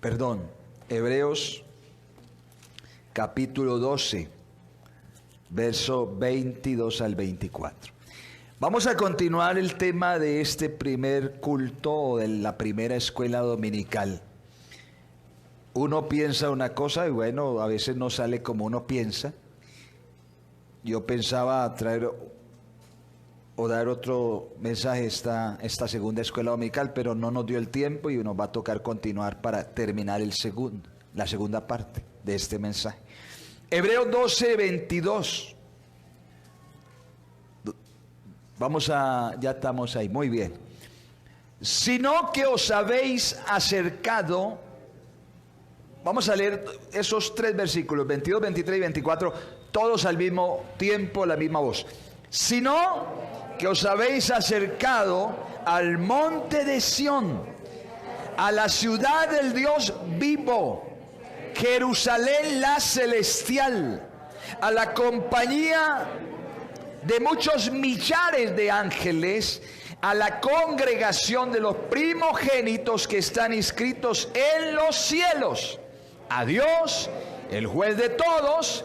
Hebreos capítulo 12, verso 22 al 24. Vamos a continuar el tema de este primer culto o de la primera escuela dominical. Uno piensa una cosa y bueno, a veces no sale como uno piensa. Yo pensaba traer o dar otro mensaje esta segunda escuela dominical, pero no nos dio el tiempo y nos va a tocar continuar para terminar la segunda parte de este mensaje. Hebreos 12, 22. Ya estamos ahí, muy bien. Sino que os habéis acercado, vamos a leer esos tres versículos, 22, 23 y 24, todos al mismo tiempo, la misma voz. Sino que os habéis acercado al monte de Sión, a la ciudad del Dios vivo, Jerusalén la celestial, a la compañía de muchos millares de ángeles, a la congregación de los primogénitos que están inscritos en los cielos, a Dios, el juez de todos,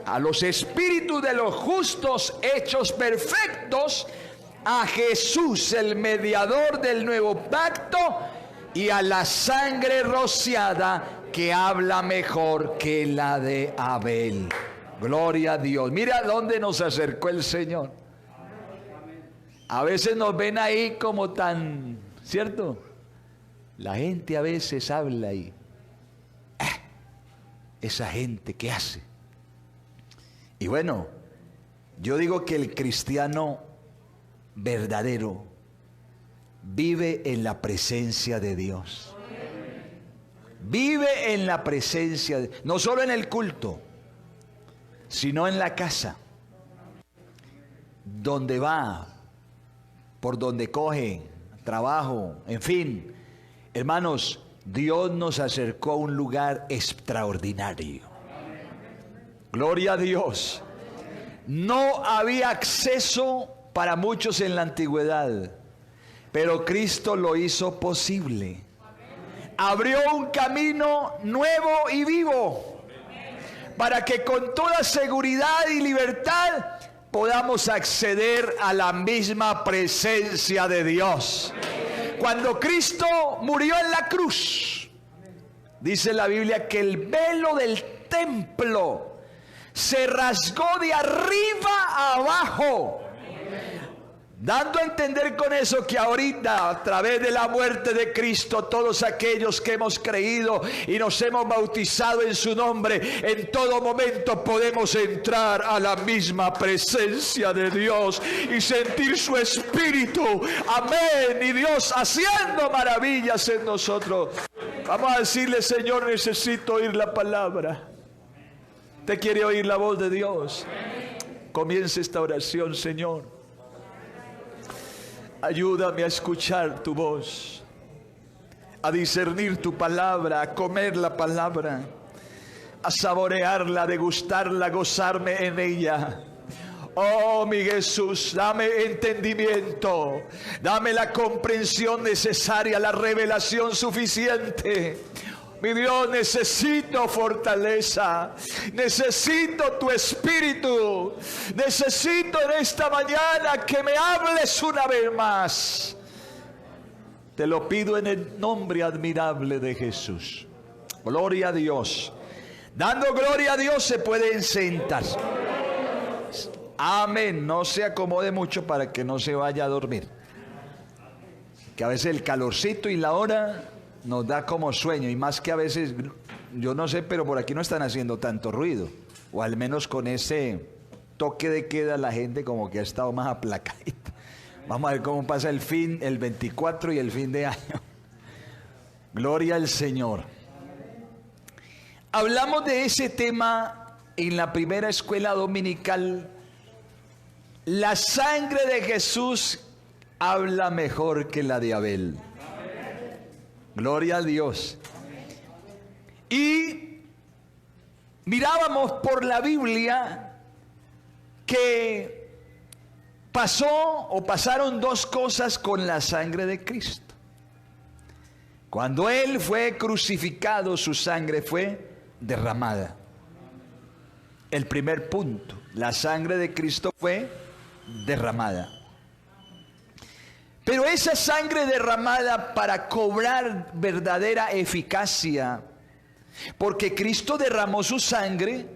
a los espíritus de los justos hechos perfectos, a Jesús el mediador del nuevo pacto y a la sangre rociada que habla mejor que la de Abel. Gloria a Dios. Mira dónde nos acercó el Señor. A veces nos ven ahí como tan, ¿cierto? La gente a veces habla y esa gente, ¿qué hace? Y bueno, yo digo que el cristiano verdadero vive en la presencia de Dios. Vive en la presencia, no solo en el culto, sino en la casa, donde va, por donde coge, trabajo, en fin. Hermanos, Dios nos acercó a un lugar extraordinario. Gloria a Dios. No había acceso para muchos en la antigüedad, pero Cristo lo hizo posible. Abrió un camino nuevo y vivo para que con toda seguridad y libertad podamos acceder a la misma presencia de Dios. Cuando Cristo murió en la cruz, dice la Biblia que el velo del templo se rasgó de arriba a abajo, dando a entender con eso que ahorita, a través de la muerte de Cristo, todos aquellos que hemos creído y nos hemos bautizado en su nombre, en todo momento podemos entrar a la misma presencia de Dios y sentir su espíritu. Amén. Y Dios haciendo maravillas en nosotros. Vamos a decirle: Señor, necesito oír la palabra. ¿Usted quiere oír la voz de Dios? Comience esta oración: Señor, ayúdame a escuchar tu voz, a discernir tu palabra, a comer la palabra, a saborearla, a degustarla, a gozarme en ella. Oh, mi Jesús, dame entendimiento, dame la comprensión necesaria, la revelación suficiente. Mi Dios, necesito fortaleza, necesito tu espíritu, necesito en esta mañana que me hables una vez más. Te lo pido en el nombre admirable de Jesús. Gloria a Dios. Dando gloria a Dios se pueden sentar. Amén. No se acomode mucho para que no se vaya a dormir. Que a veces el calorcito y la hora nos da como sueño, y más que a veces, yo no sé, pero por aquí no están haciendo tanto ruido, o al menos con ese toque de queda la gente como que ha estado más aplacadita. Vamos a ver cómo pasa el 24 y el fin de año. Gloria al Señor. Hablamos de ese tema en la primera escuela dominical. La sangre de Jesús habla mejor que la de Abel. Gloria a Dios. Y mirábamos por la Biblia que pasaron dos cosas con la sangre de Cristo. Cuando Él fue crucificado, su sangre fue derramada. El primer punto, la sangre de Cristo fue derramada. Pero esa sangre derramada para cobrar verdadera eficacia, porque Cristo derramó su sangre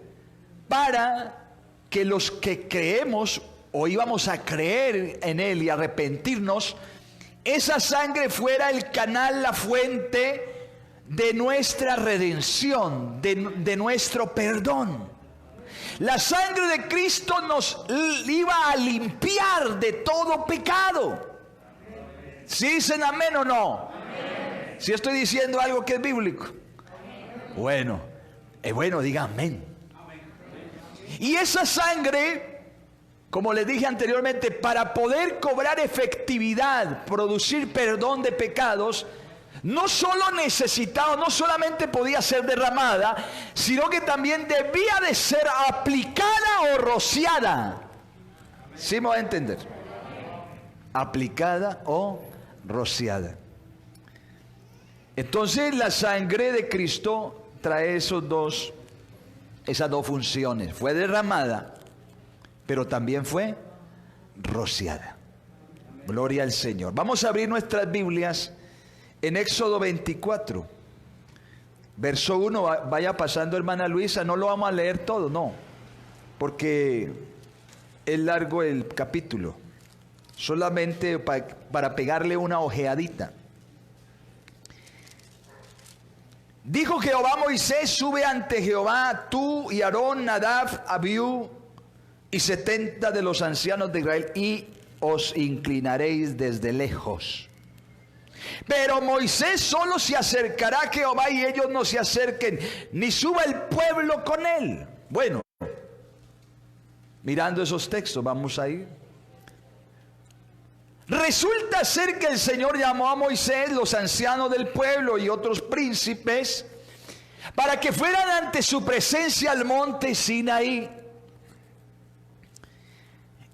para que los que creemos o íbamos a creer en Él y arrepentirnos, esa sangre fuera el canal, la fuente de nuestra redención, de nuestro perdón. La sangre de Cristo nos iba a limpiar de todo pecado. ¿Sí dicen amén o no? Si estoy diciendo algo que es bíblico. Bueno, diga amén. Y esa sangre, como les dije anteriormente, para poder cobrar efectividad, producir perdón de pecados, no solamente podía ser derramada, sino que también debía de ser aplicada o rociada. ¿Sí me va a entender? Aplicada o rociada. Entonces la sangre de Cristo trae esas dos funciones. Fue derramada, pero también fue rociada. Gloria al Señor. Vamos a abrir nuestras Biblias en Éxodo 24, verso 1. Vaya pasando, hermana Luisa. No lo vamos a leer todo, no, porque es largo el capítulo. Solamente para pegarle una ojeadita. Dijo Jehová a Moisés: sube ante Jehová tú y Aarón, Nadab, Abiú y 70 de los ancianos de Israel, y os inclinaréis desde lejos. Pero Moisés solo se acercará a Jehová, y ellos no se acerquen, ni suba el pueblo con él. Bueno, mirando esos textos, vamos a ir. Resulta ser que el Señor llamó a Moisés, los ancianos del pueblo y otros príncipes, para que fueran ante su presencia al monte Sinaí.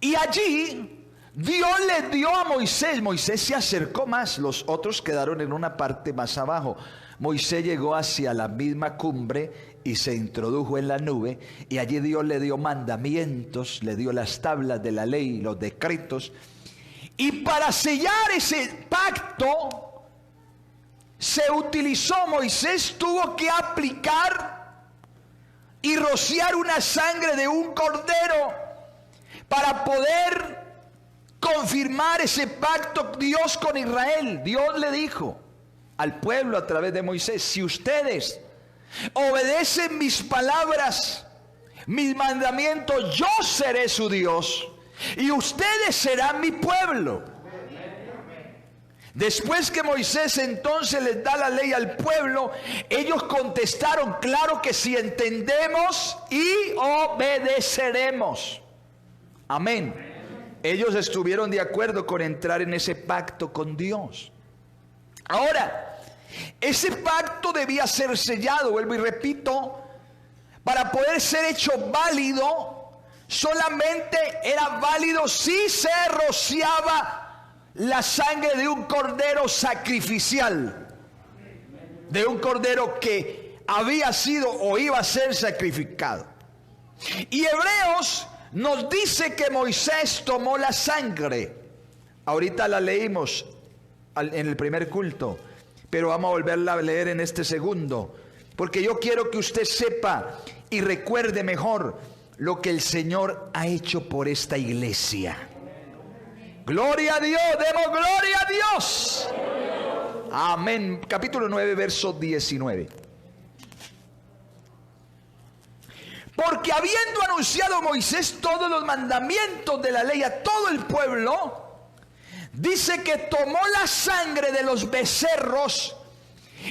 Y allí Dios le dio a Moisés. Moisés se acercó más, los otros quedaron en una parte más abajo. Moisés llegó hacia la misma cumbre y se introdujo en la nube, y allí Dios le dio mandamientos, le dio las tablas de la ley, los decretos. Y para sellar ese pacto se utilizó, Moisés tuvo que aplicar y rociar una sangre de un cordero para poder confirmar ese pacto Dios con Israel. Dios le dijo al pueblo a través de Moisés: si ustedes obedecen mis palabras, mis mandamientos, yo seré su Dios y ustedes serán mi pueblo. Después que Moisés entonces les da la ley al pueblo, ellos contestaron: claro que sí, entendemos y obedeceremos. Amén. Ellos estuvieron de acuerdo con entrar en ese pacto con Dios. Ahora, ese pacto debía ser sellado, vuelvo y repito, para poder ser hecho válido. Solamente era válido si se rociaba la sangre de un cordero sacrificial, de un cordero que había sido o iba a ser sacrificado. Y Hebreos nos dice que Moisés tomó la sangre. Ahorita la leímos en el primer culto, pero vamos a volverla a leer en este segundo, porque yo quiero que usted sepa y recuerde mejor lo que el Señor ha hecho por esta iglesia. Gloria a Dios, demos gloria a Dios. Amén. Capítulo 9, verso 19. Porque habiendo anunciado Moisés todos los mandamientos de la ley a todo el pueblo, dice que tomó la sangre de los becerros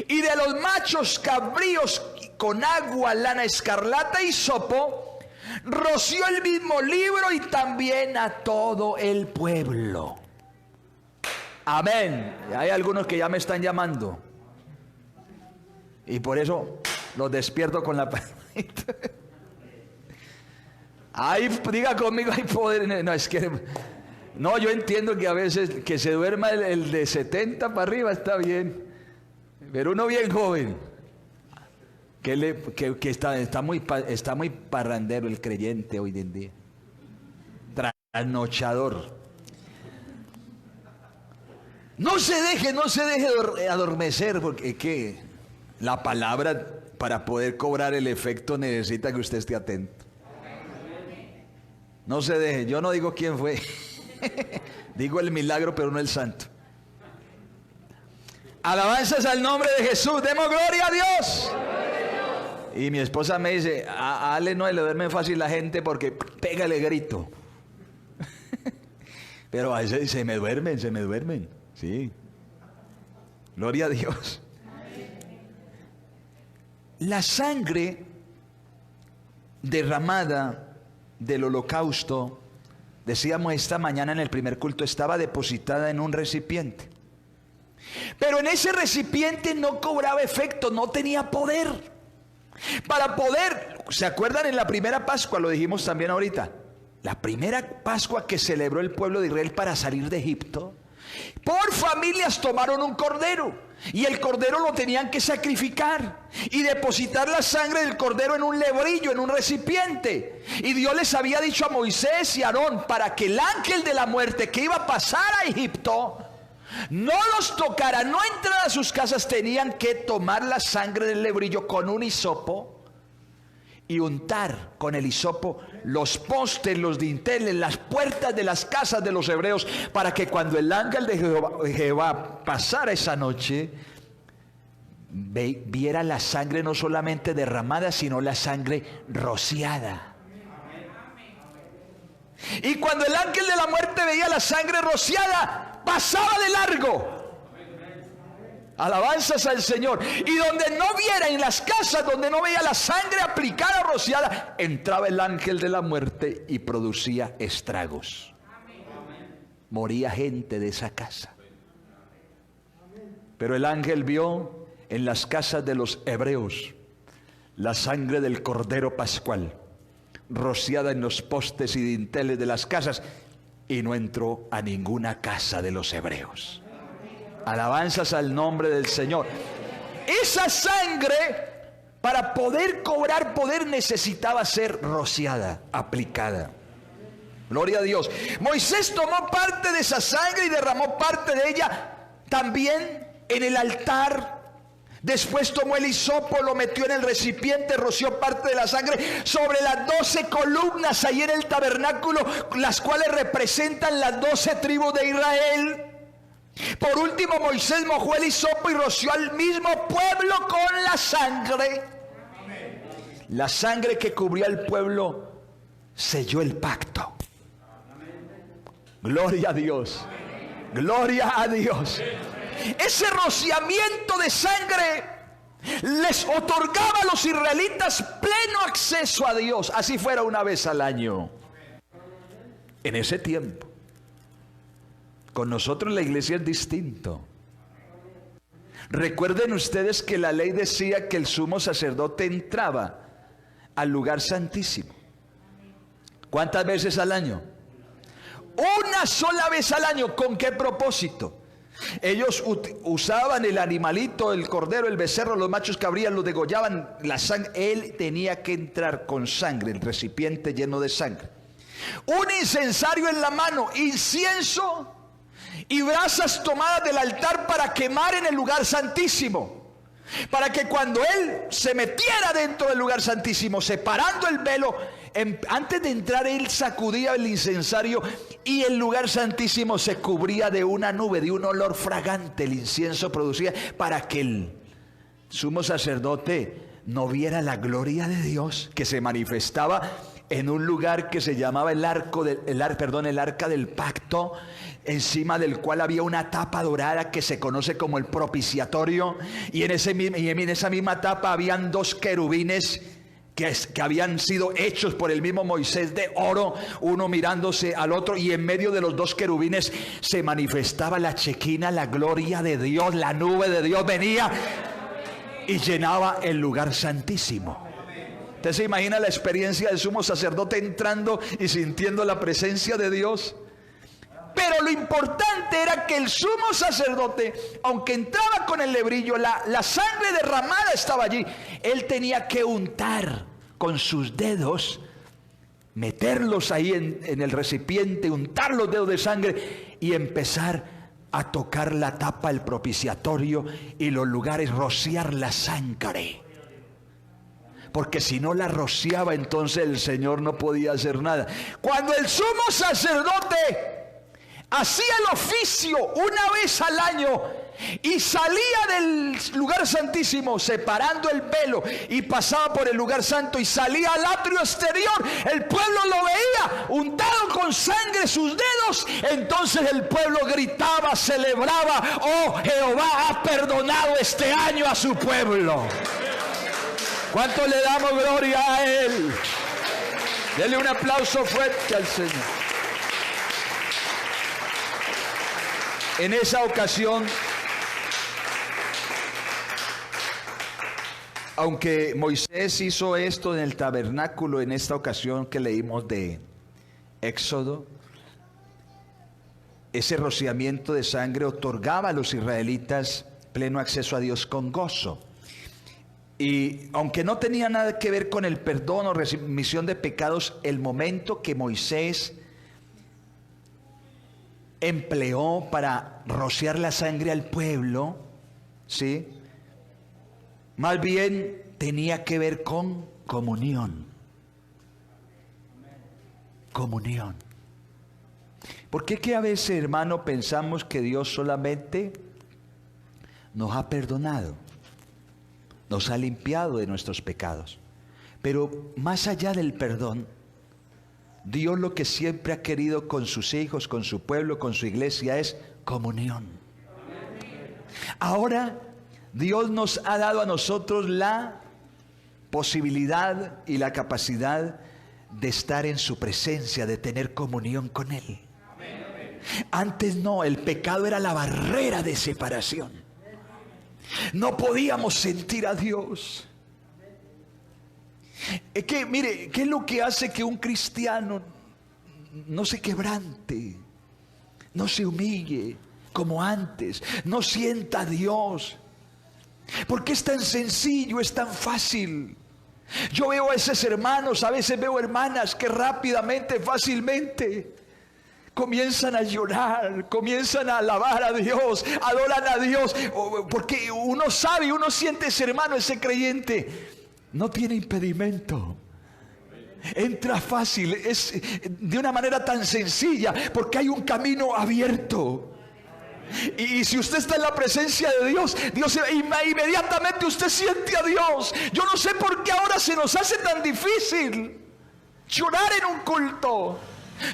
y de los machos cabríos con agua, lana escarlata y hisopo, roció el mismo libro y también a todo el pueblo. Amén. Hay algunos que ya me están llamando y por eso los despierto con la palabra. Ay, diga conmigo, hay poder. No, es que no, yo entiendo que a veces que se duerma el de 70 para arriba está bien, Pero uno bien joven, que está muy parrandero el creyente hoy en día. Trasnochador. No se deje adormecer, porque es que la palabra, para poder cobrar el efecto, necesita que usted esté atento. No se deje. Yo no digo quién fue. Digo el milagro, pero no el santo. Alabanzas al nombre de Jesús. Demos gloria a Dios. Y mi esposa me dice: a Ale no le duerme fácil la gente porque pégale grito. Pero a veces se me duermen. Sí. Gloria a Dios. La sangre derramada del holocausto, decíamos esta mañana en el primer culto, estaba depositada en un recipiente. Pero en ese recipiente no cobraba efecto, no tenía poder. Para poder, ¿se acuerdan en la primera Pascua? Lo dijimos también ahorita. La primera Pascua que celebró el pueblo de Israel para salir de Egipto, por familias tomaron un cordero, y el cordero lo tenían que sacrificar y depositar la sangre del cordero en un lebrillo, en un recipiente. Y Dios les había dicho a Moisés y a Aarón, para que el ángel de la muerte que iba a pasar a Egipto no los tocara, no entrara a sus casas, tenían que tomar la sangre del lebrillo con un hisopo y untar con el hisopo los postes, los dinteles, las puertas de las casas de los hebreos, para que cuando el ángel de Jehová pasara esa noche, viera la sangre no solamente derramada, sino la sangre rociada. Y cuando el ángel de la muerte veía la sangre rociada, pasaba de largo. Alabanzas al Señor. Y donde no viera, en las casas donde no veía la sangre aplicada, rociada, entraba el ángel de la muerte y producía estragos. Moría gente de esa casa. Pero el ángel vio en las casas de los hebreos la sangre del cordero pascual rociada en los postes y dinteles de las casas, y no entró a ninguna casa de los hebreos. Alabanzas al nombre del Señor. Esa sangre, para poder cobrar poder, necesitaba ser rociada, aplicada. Gloria a Dios. Moisés tomó parte de esa sangre y derramó parte de ella también en el altar. Después tomó el hisopo, lo metió en el recipiente, roció parte de la sangre sobre las 12 columnas ahí en el tabernáculo, las cuales representan las 12 tribus de Israel. Por último, Moisés mojó el hisopo y roció al mismo pueblo con la sangre. La sangre que cubrió al pueblo selló el pacto. Gloria a Dios. Gloria a Dios. Ese rociamiento de sangre les otorgaba a los israelitas pleno acceso a Dios, así fuera una vez al año. En ese tiempo. Con nosotros la iglesia es distinto. Recuerden ustedes que la ley decía que el sumo sacerdote entraba al lugar santísimo. ¿Cuántas veces al año? Una sola vez al año. ¿Con qué propósito? Ellos usaban el animalito, el cordero, el becerro, los machos cabrías, los degollaban, la sangre. Él tenía que entrar con sangre, el recipiente lleno de sangre. Un incensario en la mano, incienso y brasas tomadas del altar para quemar en el lugar santísimo, para que cuando él se metiera dentro del lugar santísimo, separando el velo, antes de entrar él sacudía el incensario y el lugar santísimo se cubría de una nube, de un olor fragante. El incienso producía, para que el sumo sacerdote no viera la gloria de Dios que se manifestaba en un lugar que se llamaba el arca del pacto, encima del cual había una tapa dorada que se conoce como el propiciatorio, y en esa misma tapa habían 2 querubines que habían sido hechos por el mismo Moisés de oro, uno mirándose al otro, y en medio de los 2 querubines se manifestaba la chequina, la gloria de Dios. La nube de Dios venía y llenaba el lugar santísimo. ¿Usted se imagina la experiencia del sumo sacerdote entrando y sintiendo la presencia de Dios? Pero lo lo importante era que el sumo sacerdote, aunque entraba con el lebrillo, la sangre derramada estaba allí. Él tenía que untar con sus dedos, meterlos ahí en el recipiente, untar los dedos de sangre y empezar a tocar la tapa del propiciatorio y los lugares, rociar la sangre. Porque si no la rociaba, entonces el Señor no podía hacer nada. Cuando el sumo sacerdote hacía el oficio una vez al año y salía del lugar santísimo separando el velo y pasaba por el lugar santo y salía al atrio exterior, el pueblo lo veía untado con sangre sus dedos. Entonces el pueblo gritaba, celebraba: oh, Jehová ha perdonado este año a su pueblo. ¿Cuánto le damos gloria a Él? Dele un aplauso fuerte al Señor. En esa ocasión, aunque Moisés hizo esto en el tabernáculo, en esta ocasión que leímos de Éxodo, ese rociamiento de sangre otorgaba a los israelitas pleno acceso a Dios con gozo. Y aunque no tenía nada que ver con el perdón o remisión de pecados, el momento que Moisés empleó para rociar la sangre al pueblo, ¿sí?, más bien tenía que ver con comunión. Comunión. ¿Por qué que a veces, hermano, pensamos que Dios solamente nos ha perdonado, nos ha limpiado de nuestros pecados? Pero más allá del perdón, Dios lo que siempre ha querido con sus hijos, con su pueblo, con su iglesia es comunión. Ahora Dios nos ha dado a nosotros la posibilidad y la capacidad de estar en su presencia, de tener comunión con Él. Antes no, el pecado era la barrera de separación. No podíamos sentir a Dios. Es que, mire, ¿qué es lo que hace que un cristiano no se quebrante, no se humille como antes, no sienta a Dios? Porque es tan sencillo, es tan fácil. Yo veo a esos hermanos, a veces veo hermanas que rápidamente, fácilmente comienzan a llorar, comienzan a alabar a Dios, adoran a Dios, porque uno sabe, uno siente ese hermano, ese creyente, no tiene impedimento. Entra fácil, es de una manera tan sencilla, porque hay un camino abierto. Y si usted está en la presencia de Dios, inmediatamente usted siente a Dios. Yo no sé por qué ahora se nos hace tan difícil llorar en un culto,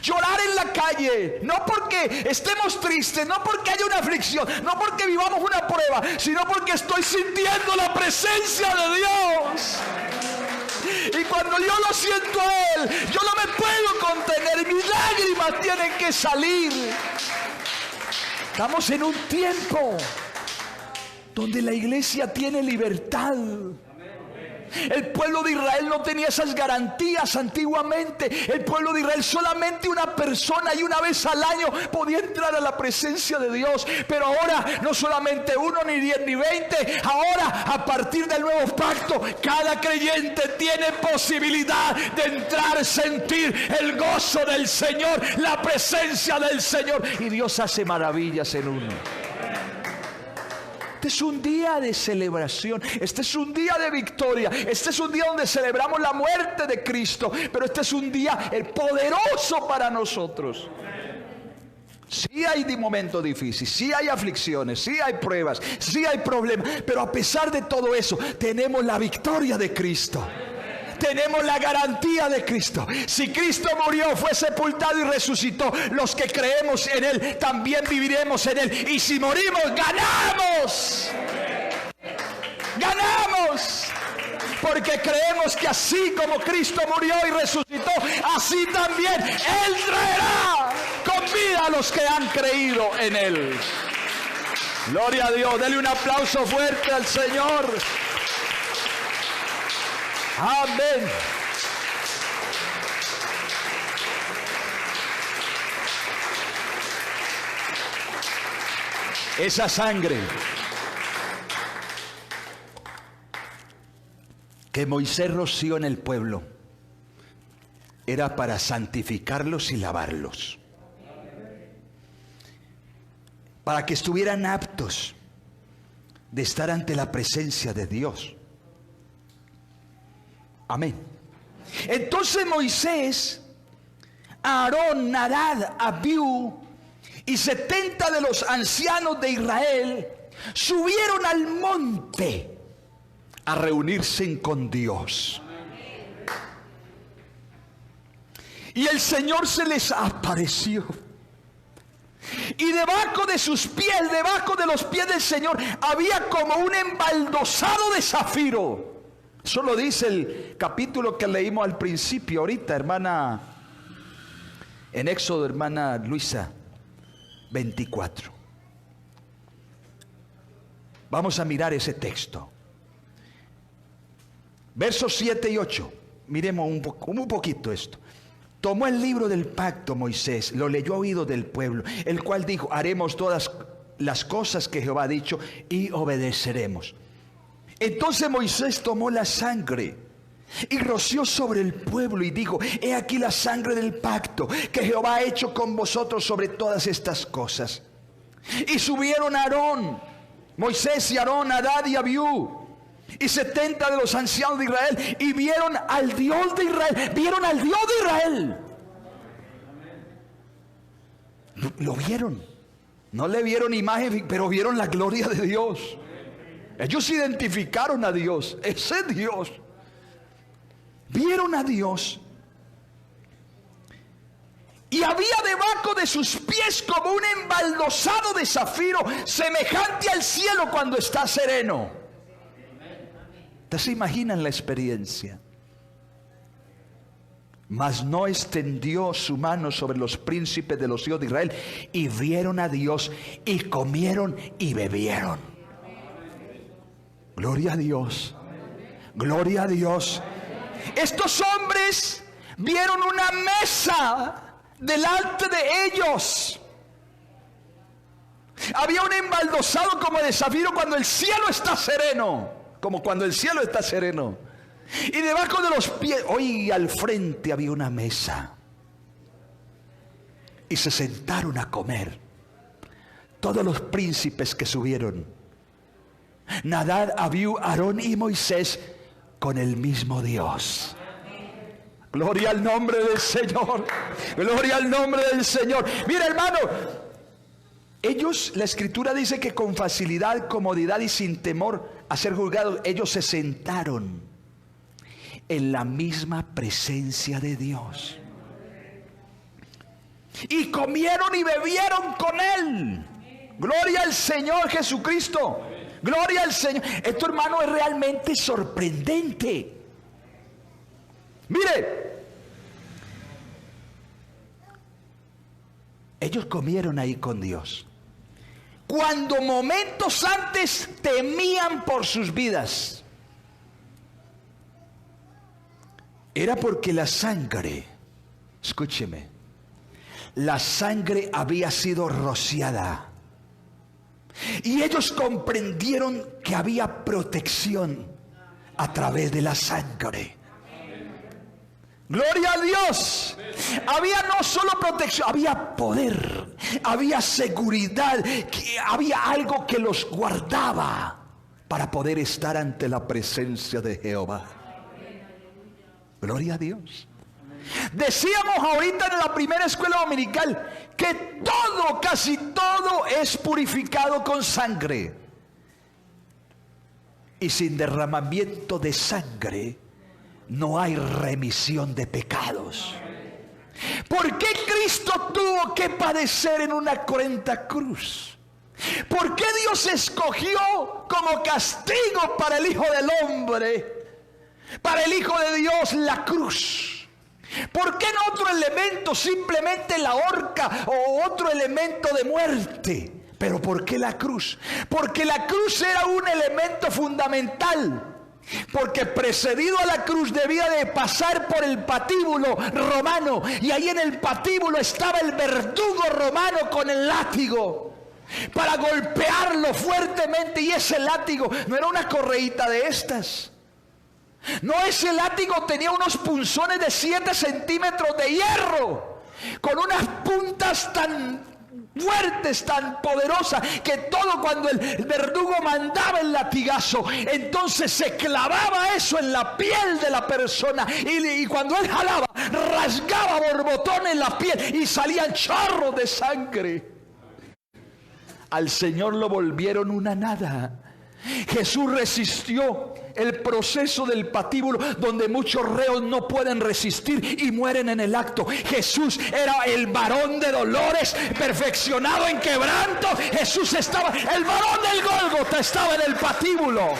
llorar en la calle. No porque estemos tristes, no porque haya una aflicción, no porque vivamos una prueba, sino porque estoy sintiendo la presencia de Dios. Y cuando yo lo siento a Él, yo no me puedo contener y mis lágrimas tienen que salir. Estamos en un tiempo donde la iglesia tiene libertad. El pueblo de Israel no tenía esas garantías antiguamente. El pueblo de Israel, solamente una persona y una vez al año podía entrar a la presencia de Dios. Pero ahora no solamente uno, ni 10, ni 20. Ahora, a partir del nuevo pacto, cada creyente tiene posibilidad de entrar, sentir el gozo del Señor, la presencia del Señor. Y Dios hace maravillas en uno. Este es un día de celebración, este es un día de victoria, este es un día donde celebramos la muerte de Cristo, pero este es un día poderoso para nosotros. Sí hay momentos difíciles, sí hay aflicciones, sí hay pruebas, sí hay problemas, pero a pesar de todo eso, tenemos la victoria de Cristo. Tenemos la garantía de Cristo. Si Cristo murió, fue sepultado y resucitó, los que creemos en Él también viviremos en Él. Y si morimos, ganamos. Ganamos. Porque creemos que así como Cristo murió y resucitó, así también Él traerá con vida a los que han creído en Él. Gloria a Dios. Dele un aplauso fuerte al Señor. Amén. Esa sangre que Moisés roció en el pueblo era para santificarlos y lavarlos, para que estuvieran aptos de estar ante la presencia de Dios. Amén. Entonces Moisés, Aarón, Nadab, Abiú y 70 de los ancianos de Israel subieron al monte a reunirse con Dios. Y el Señor se les apareció. Y debajo de sus pies, debajo de los pies del Señor, había como un embaldosado de zafiro. Eso lo dice el capítulo que leímos al principio, ahorita, hermana, en Éxodo, hermana Luisa, 24. Vamos a mirar ese texto. Versos 7 y 8. Miremos un poquito esto. Tomó el libro del pacto Moisés, lo leyó a oído del pueblo, el cual dijo: haremos todas las cosas que Jehová ha dicho y obedeceremos. Entonces Moisés tomó la sangre y roció sobre el pueblo y dijo: he aquí la sangre del pacto que Jehová ha hecho con vosotros sobre todas estas cosas. Y subieron Aarón, Moisés y Aarón, Nadab y Abiú, y 70 de los ancianos de Israel, y vieron al Dios de Israel. Vieron al Dios de Israel. Lo vieron. No le vieron imagen, pero vieron la gloria de Dios. Ellos identificaron a Dios. Ese Dios. Vieron a Dios. Y había debajo de sus pies como un embaldosado de zafiro, semejante al cielo cuando está sereno. ¿Ustedes se imaginan la experiencia? Mas no extendió su mano sobre los príncipes de los hijos de Israel, y vieron a Dios, y comieron y bebieron. Gloria a Dios. Gloria a Dios. Estos hombres vieron una mesa delante de ellos. Había un embaldosado como de zafiro cuando el cielo está sereno. Como cuando el cielo está sereno. Y debajo de los pies, hoy al frente había una mesa. Y se sentaron a comer. Todos los príncipes que subieron. Nadab, Abiú, Aarón y Moisés, con el mismo Dios. Gloria al nombre del Señor. Gloria al nombre del Señor. Mira, hermano, ellos, la escritura dice que con facilidad, comodidad y sin temor a ser juzgados, ellos se sentaron en la misma presencia de Dios. Y comieron y bebieron con Él. Gloria al Señor Jesucristo. Gloria al Señor. Esto, hermano, es realmente sorprendente. Mire, ellos comieron ahí con Dios, cuando momentos antes temían por sus vidas. Era porque la sangre, escúcheme, la sangre había sido rociada. Y ellos comprendieron que había protección a través de la sangre. Gloria a Dios. Había no solo protección, había poder, había seguridad, había algo que los guardaba para poder estar ante la presencia de Jehová. Gloria a Dios. Decíamos ahorita en la primera escuela dominical que todo, casi todo es purificado con sangre. Y sin derramamiento de sangre no hay remisión de pecados. ¿Por qué Cristo tuvo que padecer en una cruenta cruz? ¿Por qué Dios escogió como castigo para el Hijo del Hombre, para el Hijo de Dios, la cruz? ¿Por qué no otro elemento, simplemente la horca o otro elemento de muerte? ¿Pero por qué la cruz? Porque la cruz era un elemento fundamental. Porque precedido a la cruz debía de pasar por el patíbulo romano, y ahí en el patíbulo estaba el verdugo romano con el látigo. para golpearlo fuertemente. Y ese látigo no era una correíta de estas. No, ese látigo tenía unos punzones de 7 centímetros de hierro, con unas puntas tan fuertes, tan poderosas, que todo cuando el verdugo mandaba el latigazo, entonces se clavaba eso en la piel de la persona, y cuando él jalaba, rasgaba borbotones la piel y salían chorros de sangre. Al Señor lo volvieron una nada. Jesús resistió el proceso del patíbulo, donde muchos reos no pueden resistir y mueren en el acto. Jesús era el varón de dolores, perfeccionado en quebranto. Jesús estaba, el varón del Gólgota estaba en el patíbulo.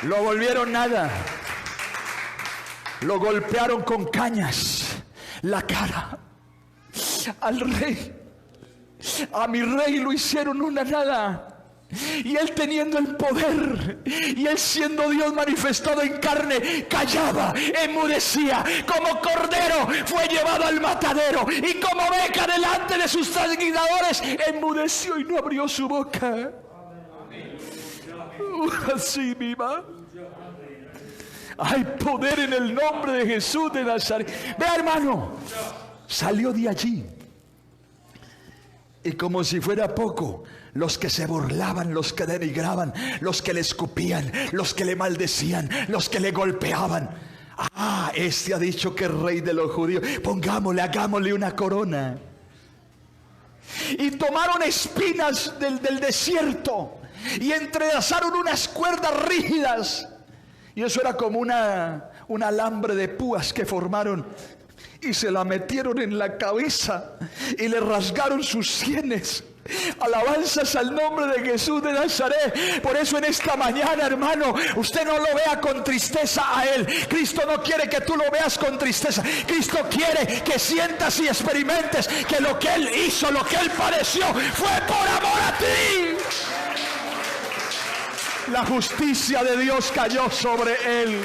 Lo volvieron nada. Lo golpearon con cañas la cara. Al rey, a mi rey lo hicieron una nada. Y él teniendo el poder, y él siendo Dios manifestado en carne, callaba, enmudecía. Como cordero fue llevado al matadero, y como oveja delante de sus trasguidadores, enmudeció y no abrió su boca. Así viva. Hay poder en el nombre de Jesús de Nazaret. Vea, hermano, salió de allí, y como si fuera poco, los que se burlaban, los que denigraban, los que le escupían, los que le maldecían, los que le golpeaban. Este ha dicho que es rey de los judíos, hagámosle una corona. Y tomaron espinas del desierto y entrelazaron unas cuerdas rígidas, y eso era como un alambre de púas que formaron, y se la metieron en la cabeza y le rasgaron sus sienes. Alabanzas al nombre de Jesús de Nazaret. Por eso en esta mañana, hermano, usted no lo vea con tristeza a Él. Cristo no quiere que tú lo veas con tristeza. Cristo quiere que sientas y experimentes que lo que Él hizo, lo que Él padeció, fue por amor a ti. La justicia de Dios cayó sobre Él.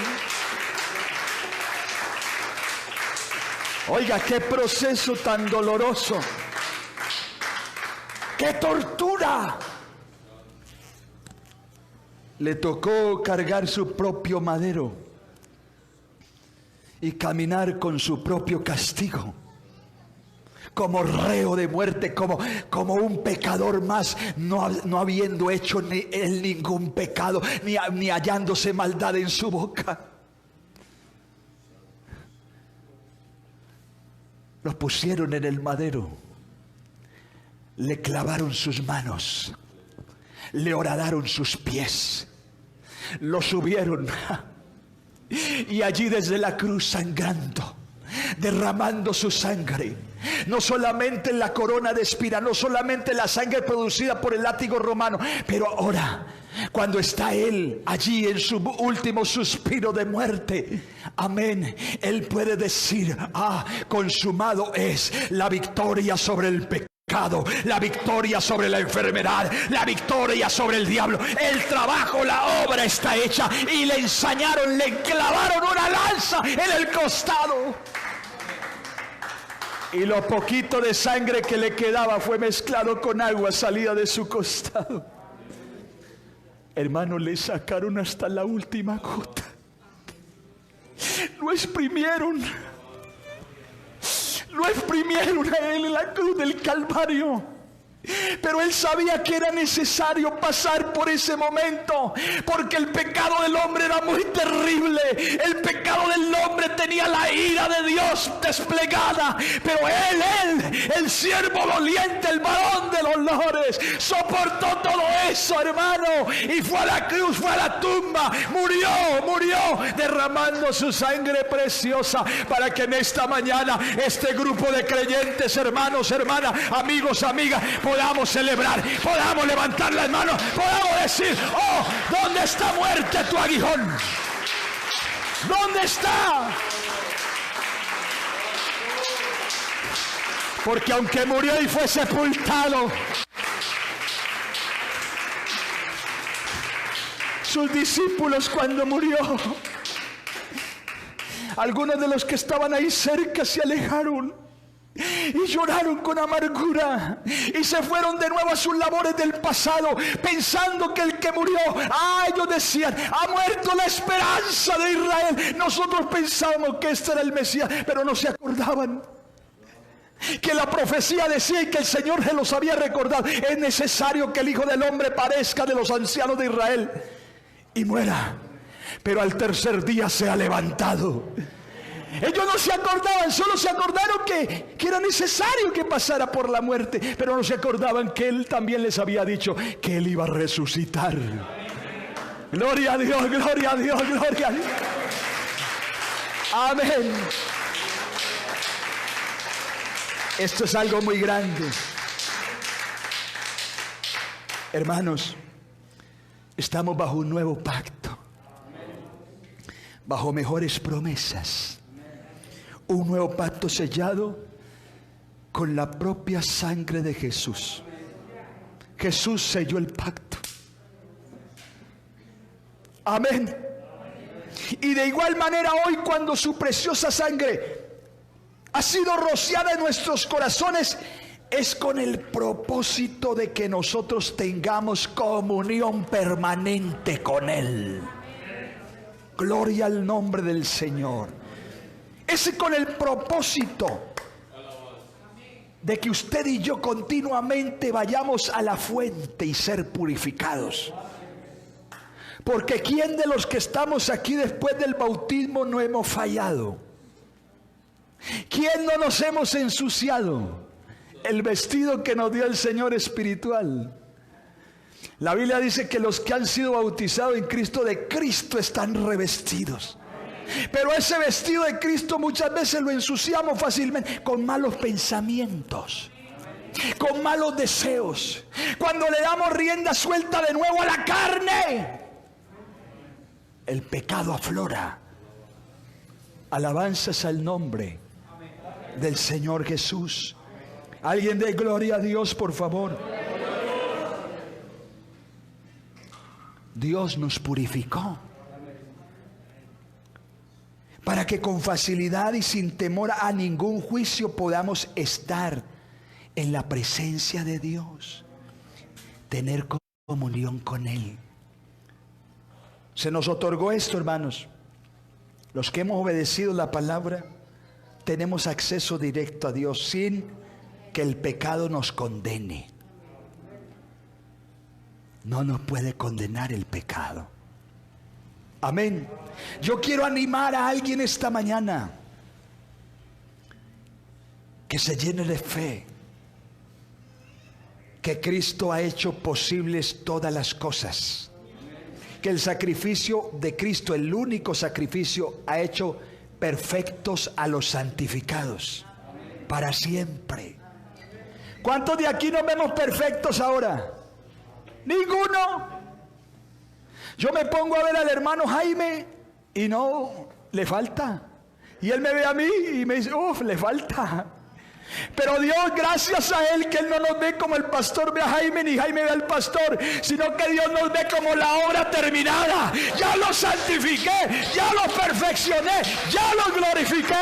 Oiga, qué proceso tan doloroso. ¡Qué tortura! Le tocó cargar su propio madero y caminar con su propio castigo, como reo de muerte, como un pecador más, no habiendo hecho él ningún pecado, ni hallándose maldad en su boca. Lo pusieron en el madero, le clavaron sus manos, le horadaron sus pies, lo subieron, y allí desde la cruz, sangrando, derramando su sangre, no solamente la corona de espinas, no solamente la sangre producida por el látigo romano, pero ahora, cuando está Él allí en su último suspiro de muerte, amén, Él puede decir: consumado es. La victoria sobre el pecado, la victoria sobre la enfermedad, la victoria sobre el diablo, el trabajo, la obra está hecha. Y le ensañaron, le clavaron una lanza en el costado, y lo poquito de sangre que le quedaba fue mezclado con agua salida de su costado. Hermano, le sacaron hasta la última gota, lo exprimieron a Él en la cruz del Calvario. Pero Él sabía que era necesario pasar por ese momento, porque el pecado del hombre era muy terrible. El pecado del hombre tenía la ira de Dios desplegada, pero Él, el siervo doliente, el varón de dolores, soportó todo eso, hermano, y fue a la cruz, fue a la tumba, murió derramando su sangre preciosa, para que en esta mañana este grupo de creyentes, hermanos, hermanas, amigos, amigas, podamos celebrar, podamos levantar las manos, podamos decir: ¿dónde está, muerte, tu aguijón? ¿Dónde está? Porque aunque murió y fue sepultado, sus discípulos, cuando murió, algunos de los que estaban ahí cerca se alejaron y lloraron con amargura y se fueron de nuevo a sus labores del pasado, pensando que el que murió, ellos decían, ha muerto la esperanza de Israel. Nosotros pensábamos que este era el Mesías, pero no se acordaban que la profecía decía y que el Señor se los había recordado: es necesario que el Hijo del Hombre padezca de los ancianos de Israel y muera, pero al tercer día sea levantado. Ellos no se acordaban, solo se acordaron que era necesario que pasara por la muerte, pero no se acordaban que Él también les había dicho que Él iba a resucitar. Gloria a Dios, gloria a Dios, gloria a Dios. Amén. Esto es algo muy grande. Hermanos, estamos bajo un nuevo pacto, bajo mejores promesas. Un nuevo pacto sellado con la propia sangre de Jesús. Jesús selló el pacto. Amén. Y de igual manera hoy, cuando su preciosa sangre ha sido rociada en nuestros corazones, es con el propósito de que nosotros tengamos comunión permanente con Él. Gloria al nombre del Señor. Es con el propósito de que usted y yo continuamente vayamos a la fuente y ser purificados. Porque ¿quién de los que estamos aquí después del bautismo no hemos fallado? ¿Quién no nos hemos ensuciado? El vestido que nos dio el Señor espiritual. La Biblia dice que los que han sido bautizados en Cristo, de Cristo están revestidos. Pero ese vestido de Cristo muchas veces lo ensuciamos fácilmente con malos pensamientos, con malos deseos. Cuando le damos rienda suelta de nuevo a la carne, el pecado aflora. Alabanzas al nombre del Señor Jesús. Alguien dé gloria a Dios, por favor. Dios nos purificó para que con facilidad y sin temor a ningún juicio podamos estar en la presencia de Dios, tener comunión con Él. Se nos otorgó esto, hermanos. Los que hemos obedecido la palabra tenemos acceso directo a Dios sin que el pecado nos condene. No nos puede condenar el pecado. Amén. Yo quiero animar a alguien esta mañana que se llene de fe, que Cristo ha hecho posibles todas las cosas, que el sacrificio de Cristo, el único sacrificio, ha hecho perfectos a los santificados para siempre. ¿Cuántos de aquí nos vemos perfectos ahora? Ninguno. Yo me pongo a ver al hermano Jaime y no, le falta. Y él me ve a mí y me dice, le falta. Pero Dios, gracias a Él, que Él no nos ve como el pastor ve a Jaime, ni Jaime ve al pastor, sino que Dios nos ve como la obra terminada. Ya lo santifiqué, ya lo perfeccioné, ya lo glorifiqué.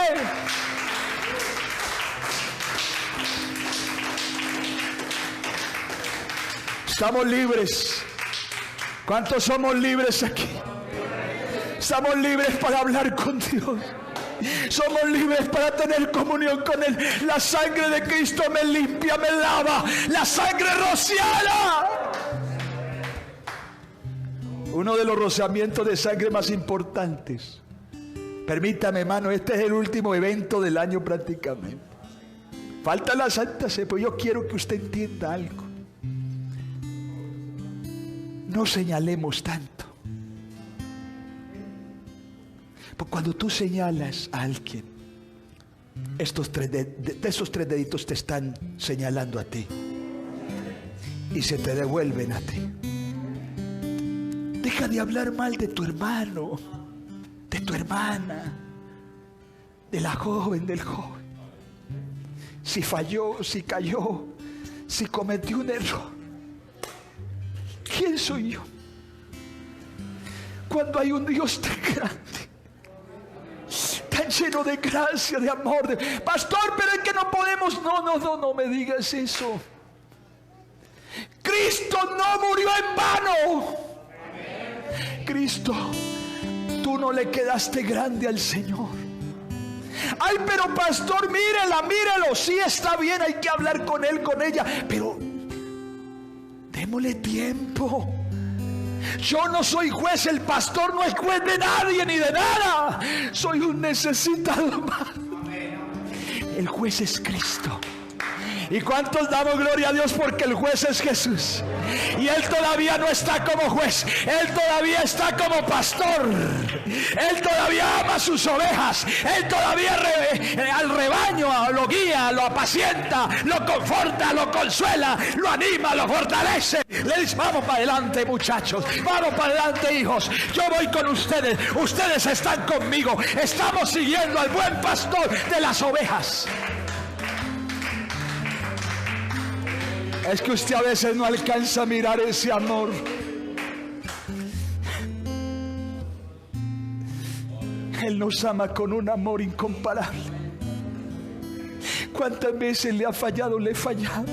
Estamos libres. ¿Cuántos somos libres aquí? Estamos libres para hablar con Dios. Somos libres para tener comunión con Él. La sangre de Cristo me limpia, me lava. La sangre rociada. Uno de los rociamientos de sangre más importantes. Permítame, hermano, este es el último evento del año prácticamente. Falta la Santa Cena, pero yo quiero que usted entienda algo. No señalemos tanto. Porque cuando tú señalas a alguien, esos tres deditos te están señalando a ti y se te devuelven a ti. Deja de hablar mal de tu hermano, de tu hermana, de la joven, del joven. Si falló, si cayó, si cometió un error, ¿quién soy yo? Cuando hay un Dios tan grande, tan lleno de gracia, de amor. Pastor, pero es que no podemos. No me digas eso. Cristo no murió en vano. Cristo, tú no le quedaste grande al Señor. Ay, pero pastor, mírelo. Sí, está bien, hay que hablar con él, con ella, pero démosle tiempo. Yo no soy juez, el pastor no es juez de nadie ni de nada. Soy un necesitado más. El juez es Cristo. ¿Y cuántos damos gloria a Dios porque el juez es Jesús? Y Él todavía no está como juez, Él todavía está como pastor. Él todavía ama a sus ovejas, Él todavía al rebaño lo guía, lo apacienta, lo conforta, lo consuela, lo anima, lo fortalece. Le dice: vamos para adelante, muchachos, vamos para adelante, hijos, yo voy con ustedes, ustedes están conmigo, estamos siguiendo al buen pastor de las ovejas. Es que usted a veces no alcanza a mirar ese amor. Él nos ama con un amor incomparable. ¿Cuántas veces le ha fallado? Le he fallado.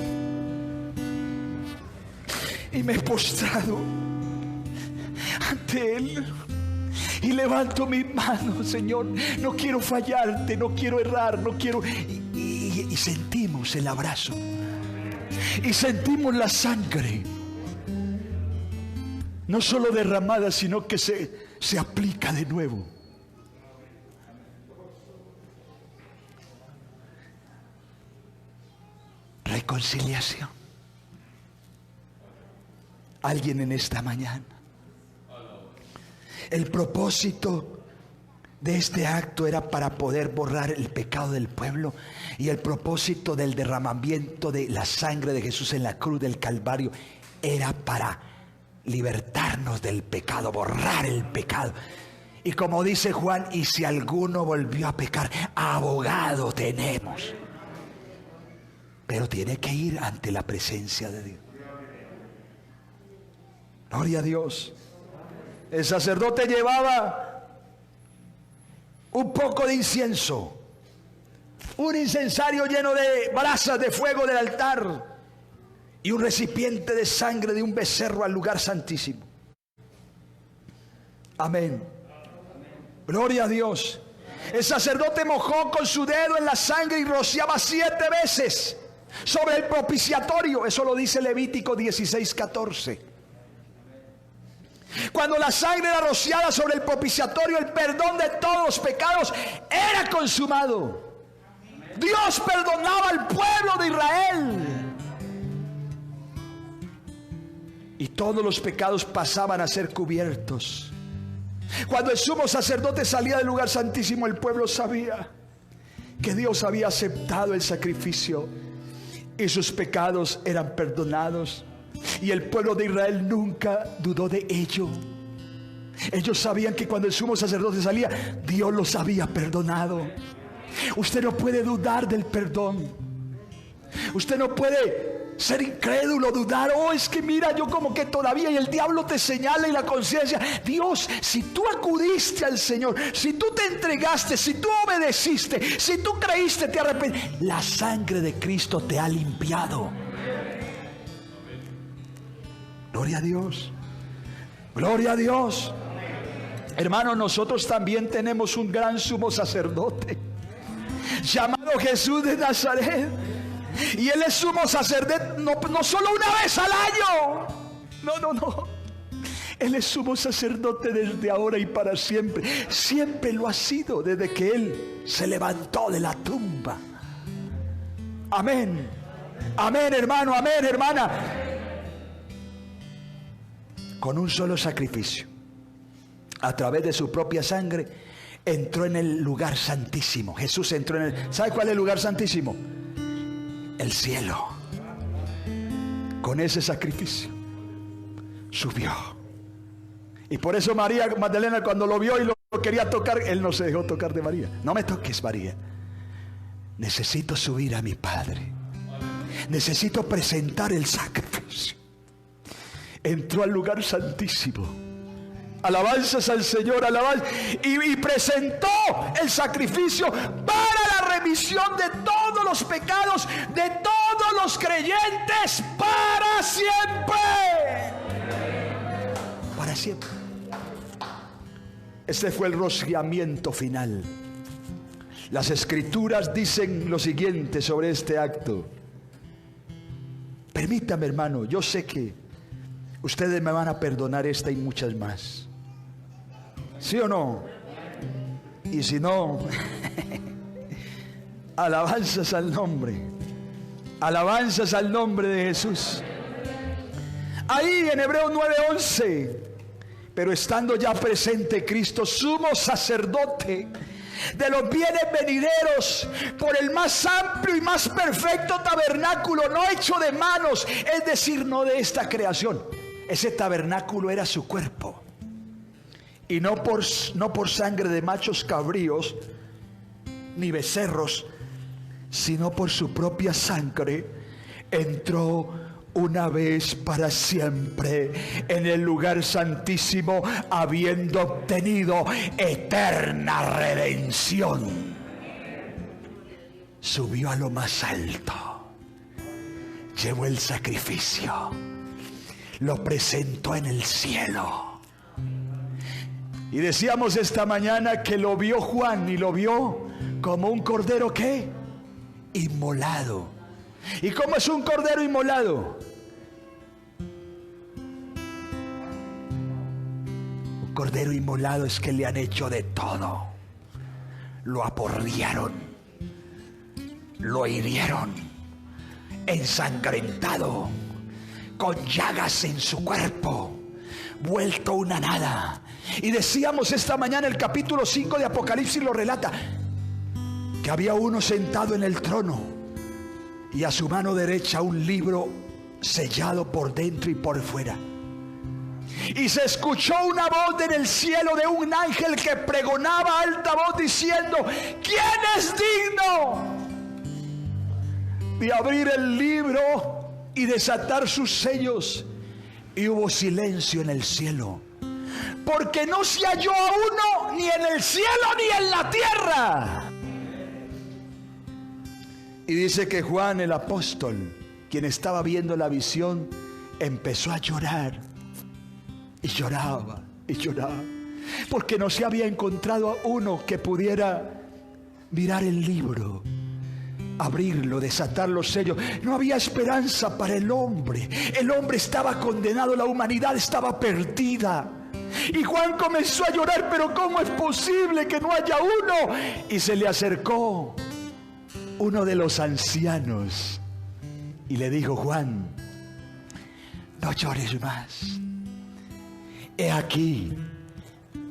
Y me he postrado ante Él. Y levanto mis manos: Señor, no quiero fallarte, no quiero errar, no quiero... Y sentimos el abrazo. Y sentimos la sangre, no solo derramada, sino que se aplica de nuevo. Reconciliación. Alguien en esta mañana. El propósito de este acto era para poder borrar el pecado del pueblo, y el propósito del derramamiento de la sangre de Jesús en la cruz del Calvario era para libertarnos del pecado, borrar el pecado. Y como dice Juan: y si alguno volvió a pecar, abogado tenemos. Pero tiene que ir ante la presencia de Dios. Gloria a Dios. El sacerdote llevaba un poco de incienso, un incensario lleno de brasas de fuego del altar, y un recipiente de sangre de un becerro al lugar santísimo. Amén. Gloria a Dios. El sacerdote mojó con su dedo en la sangre y rociaba 7 veces sobre el propiciatorio. Eso lo dice Levítico 16:14. Cuando la sangre era rociada sobre el propiciatorio, el perdón de todos los pecados era consumado. Dios perdonaba al pueblo de Israel, y todos los pecados pasaban a ser cubiertos. Cuando el sumo sacerdote salía del lugar santísimo, el pueblo sabía que Dios había aceptado el sacrificio y sus pecados eran perdonados. Y el pueblo de Israel nunca dudó de ello. Ellos sabían que cuando el sumo sacerdote salía, Dios los había perdonado. Usted no puede dudar del perdón. Usted no puede ser incrédulo, dudar: oh, es que mira, yo como que todavía... Y el diablo te señala, y la conciencia: Dios, si tú acudiste al Señor, si tú te entregaste, si tú obedeciste, si tú creíste, te arrepentiste, la sangre de Cristo te ha limpiado. Gloria a Dios. Gloria a Dios. Hermanos, nosotros también tenemos un gran sumo sacerdote llamado Jesús de Nazaret. Y Él es sumo sacerdote no solo una vez al año. No. Él es sumo sacerdote desde ahora y para siempre. Siempre lo ha sido, desde que Él se levantó de la tumba. Amén. Amén, hermano. Amén, hermana. Con un solo sacrificio, a través de su propia sangre, entró en el lugar santísimo. Jesús entró en el... ¿Sabe cuál es el lugar santísimo? El cielo. Con ese sacrificio subió. Y por eso María Magdalena, cuando lo vio y lo quería tocar, Él no se dejó tocar de María. No me toques, María. Necesito subir a mi Padre. Necesito presentar el sacrificio. Entró al lugar santísimo Alabanzas al Señor, alabanzas. Y presentó el sacrificio para la remisión de todos los pecados de todos los creyentes para siempre. Para siempre. Este fue el rociamiento final. Las Escrituras dicen lo siguiente sobre este acto. Permítame, hermano, yo sé que ustedes me van a perdonar esta y muchas más. ¿Sí o no? Y si no, alabanzas al nombre. Alabanzas al nombre de Jesús. Ahí en Hebreos 9:11. Pero estando ya presente Cristo, sumo sacerdote de los bienes venideros, por el más amplio y más perfecto tabernáculo, no hecho de manos, es decir, no de esta creación. Ese tabernáculo era su cuerpo. Y no por sangre de machos cabríos ni becerros, sino por su propia sangre, entró una vez para siempre en el lugar santísimo, habiendo obtenido eterna redención. Subió a lo más alto, llevó el sacrificio, lo presentó en el cielo. Y decíamos esta mañana que lo vio Juan, y lo vio como un cordero, ¿qué? Inmolado. ¿Y cómo es un cordero inmolado? Un cordero inmolado es que le han hecho de todo. Lo aporrearon, lo hirieron, ensangrentado, con llagas en su cuerpo, vuelto una nada. Y decíamos esta mañana, el capítulo 5 de Apocalipsis lo relata, que había uno sentado en el trono y a su mano derecha un libro sellado por dentro y por fuera. Y se escuchó una voz en el cielo de un ángel que pregonaba a alta voz diciendo: ¿quién es digno de abrir el libro y desatar sus sellos? Y hubo silencio en el cielo, porque no se halló a uno ni en el cielo ni en la tierra. Y dice que Juan el apóstol, quien estaba viendo la visión, empezó a llorar. Y lloraba, y lloraba, porque no se había encontrado a uno que pudiera mirar el libro, abrirlo, desatar los sellos. No había esperanza para el hombre. El hombre estaba condenado, la humanidad estaba perdida. Y Juan comenzó a llorar, pero ¿cómo es posible que no haya uno? Y se le acercó uno de los ancianos y le dijo: Juan, no llores más. He aquí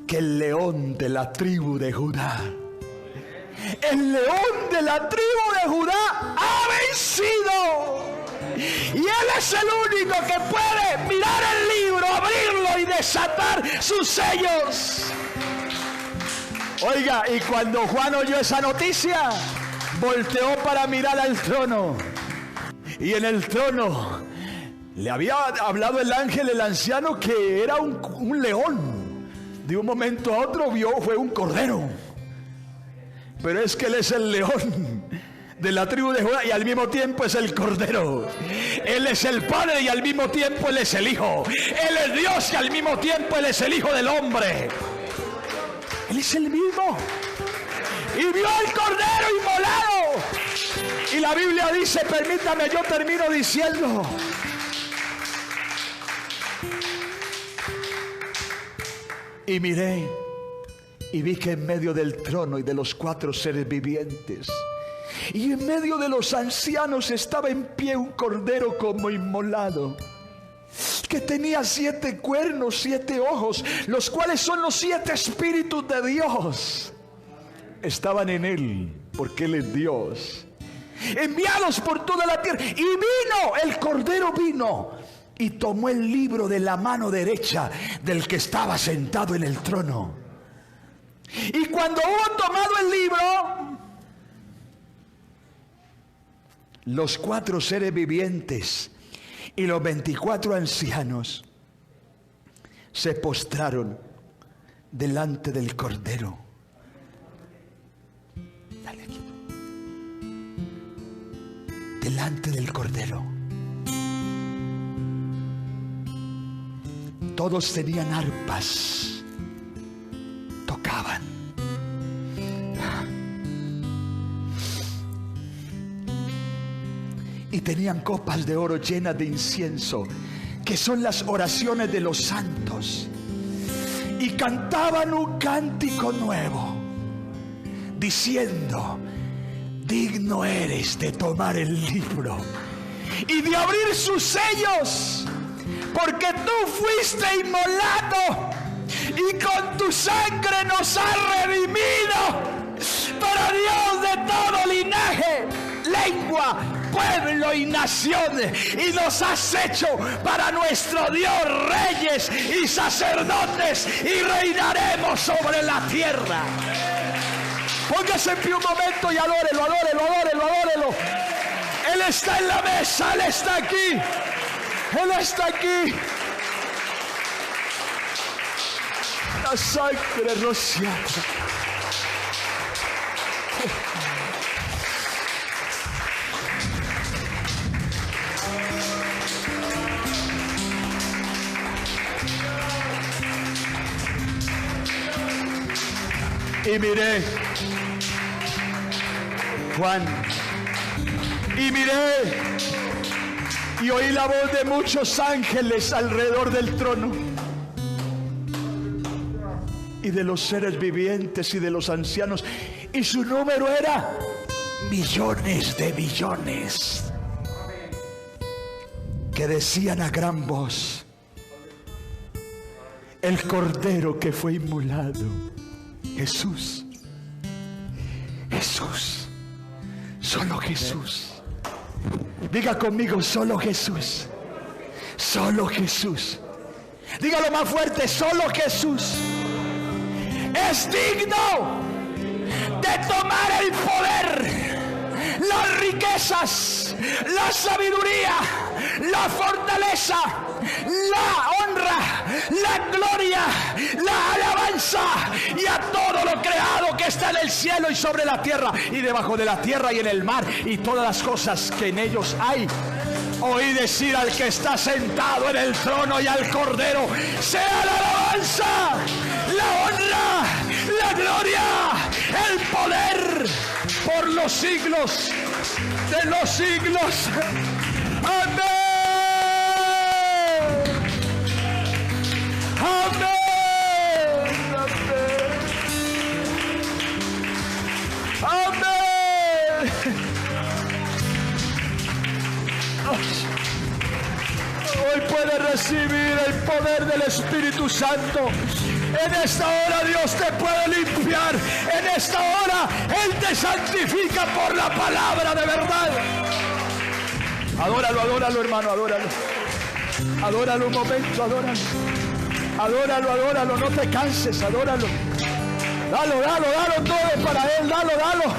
que el león de la tribu de Judá, el león de la tribu de Judá ha vencido. Y Él es el único que puede mirar el libro, abrirlo y desatar sus sellos. Oiga, y cuando Juan oyó esa noticia, volteó para mirar al trono. Y en el trono le había hablado el ángel, el anciano, que era un león. De un momento a otro fue un cordero. Pero es que Él es el león de la tribu de Judá y al mismo tiempo es el cordero. Él es el Padre y al mismo tiempo Él es el Hijo. Él es Dios y al mismo tiempo Él es el Hijo del hombre. Él es el mismo. Y vio al cordero inmolado. Y la Biblia dice, permítame, yo termino diciendo: y miré y vi que en medio del trono y de los 4 seres vivientes y en medio de los ancianos estaba en pie un cordero como inmolado, que tenía 7 cuernos, 7 ojos, los cuales son los 7 espíritus de Dios. Estaban en Él, porque Él es Dios, enviados por toda la tierra. Y vino, el cordero vino y tomó el libro de la mano derecha del que estaba sentado en el trono. Y cuando hubo tomado el libro, los 4 seres vivientes y los 24 ancianos se postraron delante del Cordero. Dale aquí. Delante del Cordero. Todos tenían arpas, tocaban. Y tenían copas de oro llenas de incienso, que son las oraciones de los santos. Y cantaban un cántico nuevo, diciendo: digno eres de tomar el libro y de abrir sus sellos, porque tú fuiste inmolado y con tu sangre nos has redimido para Dios de todo linaje, lengua, pueblo y nación, y nos has hecho para nuestro Dios reyes y sacerdotes, y reinaremos sobre la tierra. Póngase en pie un momento y adórelo, adórelo, adórelo, adórelo. Él está en la mesa, Él está aquí, Él está aquí. La sangre rociada. Y miré, Juan, y miré y oí la voz de muchos ángeles alrededor del trono, y de los seres vivientes y de los ancianos, y su número era millones de millones, que decían a gran voz: el Cordero que fue inmolado, Jesús, Jesús, solo Jesús. Diga conmigo: solo Jesús, solo Jesús. Dígalo más fuerte: solo Jesús es digno de tomar el poder, las riquezas, la sabiduría, la fortaleza, la honra, la gloria, la alabanza, y a todo lo creado que está en el cielo y sobre la tierra y debajo de la tierra y en el mar y todas las cosas que en ellos hay. Oí decir al que está sentado en el trono y al Cordero: sea la alabanza, la honra, la gloria, el poder por los siglos de los siglos. Amén. Amén. Amén. Hoy puedes recibir el poder del Espíritu Santo. En esta hora Dios te puede limpiar. En esta hora Él te santifica por la palabra de verdad. Adóralo, adóralo, hermano, adóralo. Adóralo un momento, adóralo. Adóralo, adóralo, no te canses, adóralo. Dalo, dalo, dalo todo para Él, dalo, dalo.